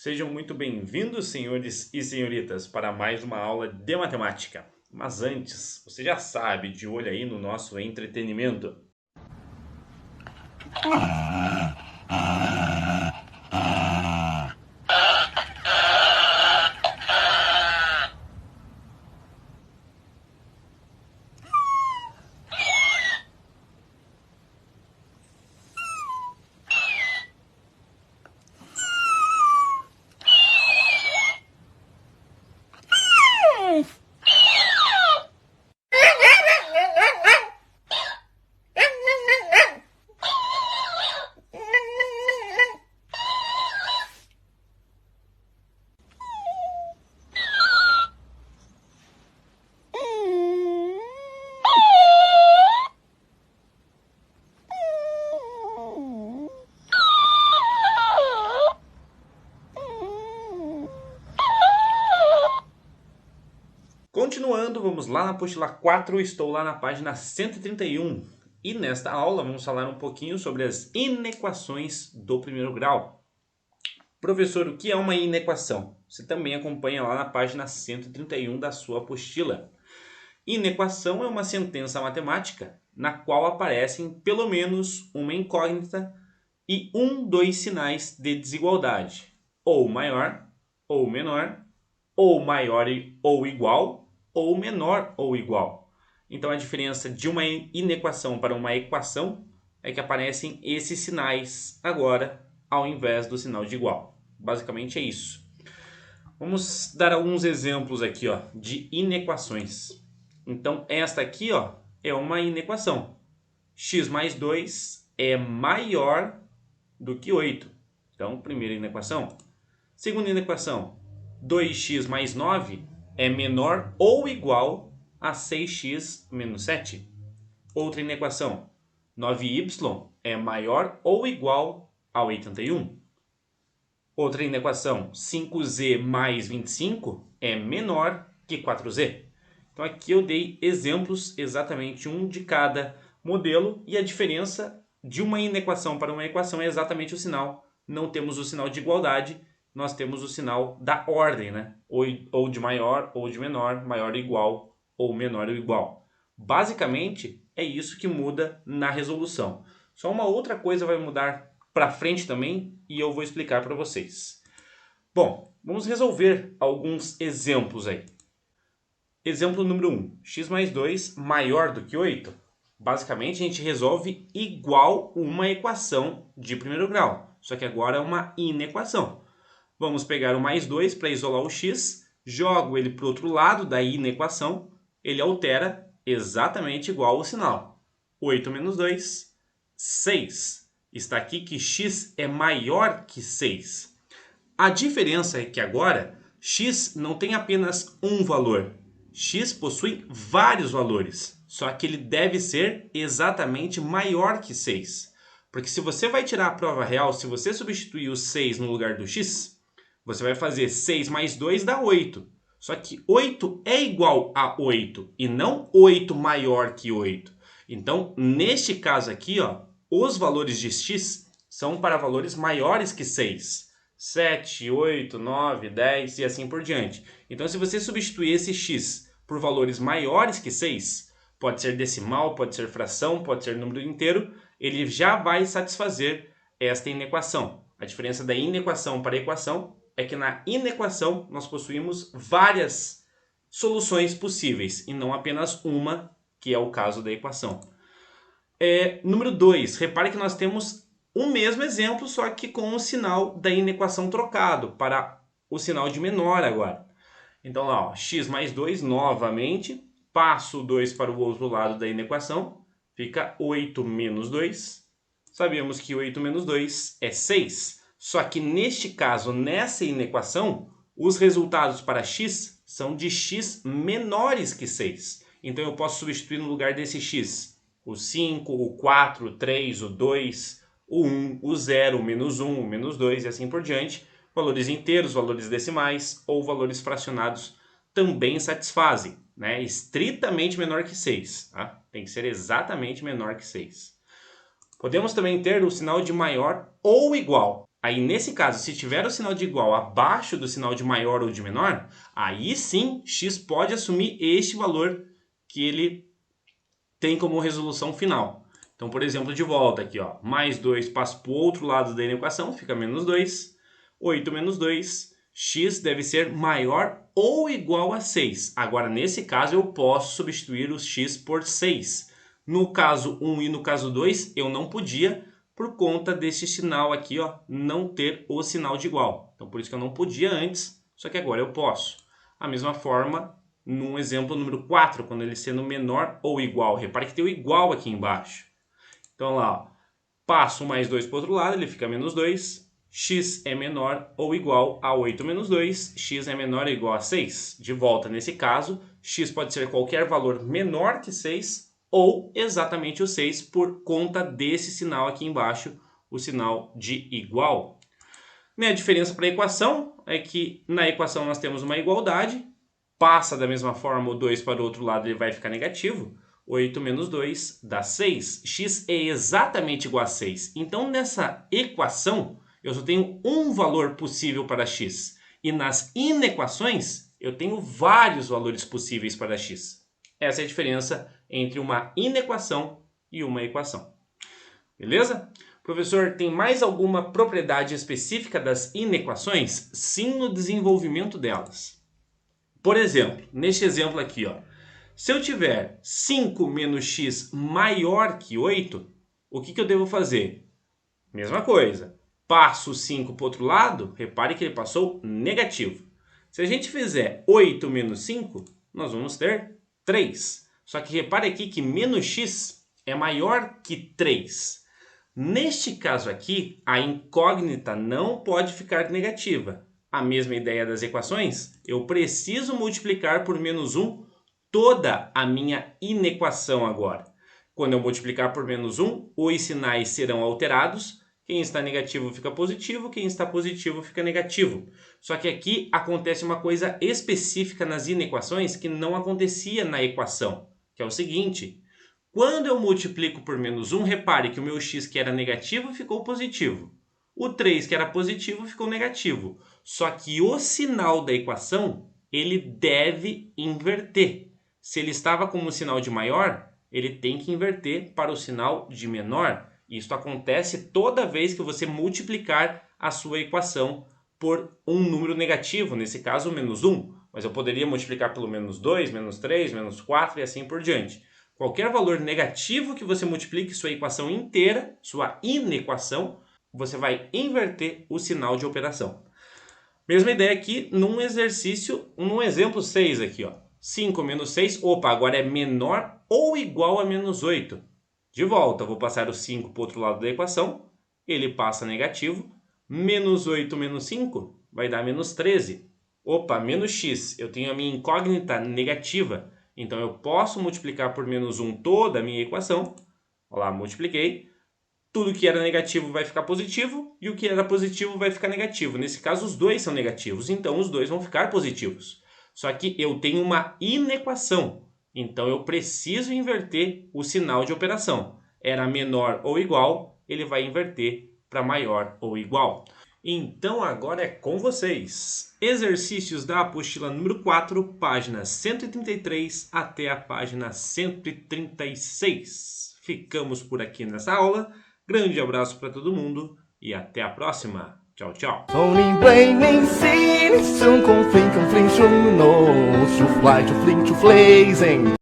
Sejam muito bem-vindos, senhores e senhoritas, para mais uma aula de matemática. Mas antes, você já sabe, de olho aí no nosso entretenimento. Continuando, vamos lá na apostila 4, estou lá na página 131. E nesta aula vamos falar um pouquinho sobre as inequações do primeiro grau. Professor, o que é uma inequação? Você também acompanha lá na página 131 da sua apostila. Inequação é uma sentença matemática na qual aparecem pelo menos uma incógnita e dois sinais de desigualdade, ou maior ou menor, ou maior ou igual, ou menor ou igual. Então a diferença de uma inequação para uma equação é que aparecem esses sinais agora ao invés do sinal de igual. Basicamente é isso. Vamos dar alguns exemplos aqui, de inequações. Então esta aqui, é uma inequação. X mais 2 é maior do que 8. Então, primeira inequação. Segunda inequação, 2x mais 9 é menor ou igual a 6x menos 7. Outra inequação, 9y é maior ou igual a 81. Outra inequação, 5z mais 25 é menor que 4z. Então aqui eu dei exemplos, exatamente um de cada modelo, e a diferença de uma inequação para uma equação é exatamente o sinal. Não temos o sinal de igualdade, nós temos o sinal da ordem, né? Ou de maior ou de menor, maior ou igual, ou menor ou igual. Basicamente é isso que muda na resolução. Só uma outra coisa vai mudar para frente também e eu vou explicar para vocês. Bom, vamos resolver alguns exemplos aí. Exemplo número 1. X mais 2 maior do que 8. Basicamente, a gente resolve igual uma equação de primeiro grau. Só que agora é uma inequação. Vamos pegar o mais 2 para isolar o x. Jogo ele para o outro lado da inequação. Ele altera exatamente igual o sinal. 8 menos 2, 6. Está aqui que x é maior que 6. A diferença é que agora x não tem apenas um valor. X possui vários valores, só que ele deve ser exatamente maior que 6. Porque se você vai tirar a prova real, se você substituir o 6 no lugar do x, você vai fazer 6 mais 2 dá 8. Só que 8 é igual a 8 e não 8 maior que 8. Então, neste caso aqui, os valores de x são para valores maiores que 6. 7, 8, 9, 10 e assim por diante. Então, se você substituir esse x por valores maiores que 6, pode ser decimal, pode ser fração, pode ser número inteiro, ele já vai satisfazer esta inequação. A diferença da inequação para a equação é que na inequação nós possuímos várias soluções possíveis e não apenas uma, que é o caso da equação. Número 2, repare que nós temos o mesmo exemplo, só que com o sinal da inequação trocado para o sinal de menor agora. Então lá, x mais 2 novamente, passo o 2 para o outro lado da inequação, fica 8 menos 2. Sabemos que 8 menos 2 é 6. Só que neste caso, nessa inequação, os resultados para x são de x menores que 6. Então eu posso substituir no lugar desse x o 5, o 4, o 3, o 2, o 1, o 0, o menos 1, o menos 2 e assim por diante. Valores inteiros, valores decimais ou valores fracionados também satisfazem, né? Estritamente menor que 6. Tá? Tem que ser exatamente menor que 6. Podemos também ter o sinal de maior ou igual. Aí, nesse caso, se tiver o sinal de igual abaixo do sinal de maior ou de menor, aí sim, x pode assumir este valor que ele tem como resolução final. Então, por exemplo, de volta aqui, ó, mais 2 passa para o outro lado da equação, fica menos 2. 8 menos 2, x deve ser maior ou igual a 6. Agora, nesse caso, eu posso substituir o x por 6. No caso 1 e no caso 2, eu não podia, por conta desse sinal aqui, ó, não ter o sinal de igual. Então, por isso que eu não podia antes, só que agora eu posso. A mesma forma, no exemplo número 4, quando ele sendo menor ou igual. Repare que tem o igual aqui embaixo. Então, lá, ó, passo mais 2 para o outro lado, ele fica menos 2. X é menor ou igual a 8 menos 2. X é menor ou igual a 6. De volta, nesse caso, x pode ser qualquer valor menor que 6 ou exatamente o 6 por conta desse sinal aqui embaixo, o sinal de igual. A diferença para a equação é que na equação nós temos uma igualdade, passa da mesma forma o 2 para o outro lado, ele vai ficar negativo. 8 menos 2 dá 6. X é exatamente igual a 6. Então, nessa equação, eu só tenho um valor possível para x. E nas inequações, eu tenho vários valores possíveis para x. Essa é a diferença entre uma inequação e uma equação. Beleza? Professor, tem mais alguma propriedade específica das inequações? Sim, no desenvolvimento delas. Por exemplo, neste exemplo aqui, ó, se eu tiver 5 menos x maior que 8, o que eu devo fazer? Mesma coisa. Passo o 5 para o outro lado, repare que ele passou negativo. Se a gente fizer 8 menos 5, nós vamos ter 3. Só que repare aqui que menos x é maior que 3. Neste caso aqui, a incógnita não pode ficar negativa. A mesma ideia das equações, eu preciso multiplicar por menos 1 toda a minha inequação agora. Quando eu multiplicar por menos 1, os sinais serão alterados. Quem está negativo fica positivo, quem está positivo fica negativo. Só que aqui acontece uma coisa específica nas inequações que não acontecia na equação, que é o seguinte: quando eu multiplico por menos 1, repare que o meu x que era negativo ficou positivo. O 3 que era positivo ficou negativo. Só que o sinal da equação, ele deve inverter. Se ele estava como sinal de maior, ele tem que inverter para o sinal de menor. Isso acontece toda vez que você multiplicar a sua equação por um número negativo, nesse caso menos 1. Mas eu poderia multiplicar pelo menos 2, menos 3, menos 4 e assim por diante. Qualquer valor negativo que você multiplique sua equação inteira, sua inequação, você vai inverter o sinal de operação. Mesma ideia aqui num exercício, num exemplo 6 aqui, ó. 5 menos 6, opa, agora é menor ou igual a menos 8. De volta, vou passar o 5 para o outro lado da equação, ele passa negativo. Menos 8 menos 5 vai dar menos 13. Opa, menos x, eu tenho a minha incógnita negativa. Então, eu posso multiplicar por menos 1 toda a minha equação. Olha lá, multipliquei. Tudo que era negativo vai ficar positivo e o que era positivo vai ficar negativo. Nesse caso, os dois são negativos, então os dois vão ficar positivos. Só que eu tenho uma inequação, então eu preciso inverter o sinal de operação. Era menor ou igual, ele vai inverter para maior ou igual. Então agora é com vocês. Exercícios da apostila número 4, página 133 até a página 136. Ficamos por aqui nessa aula. Grande abraço para todo mundo e até a próxima. Tchau, tchau.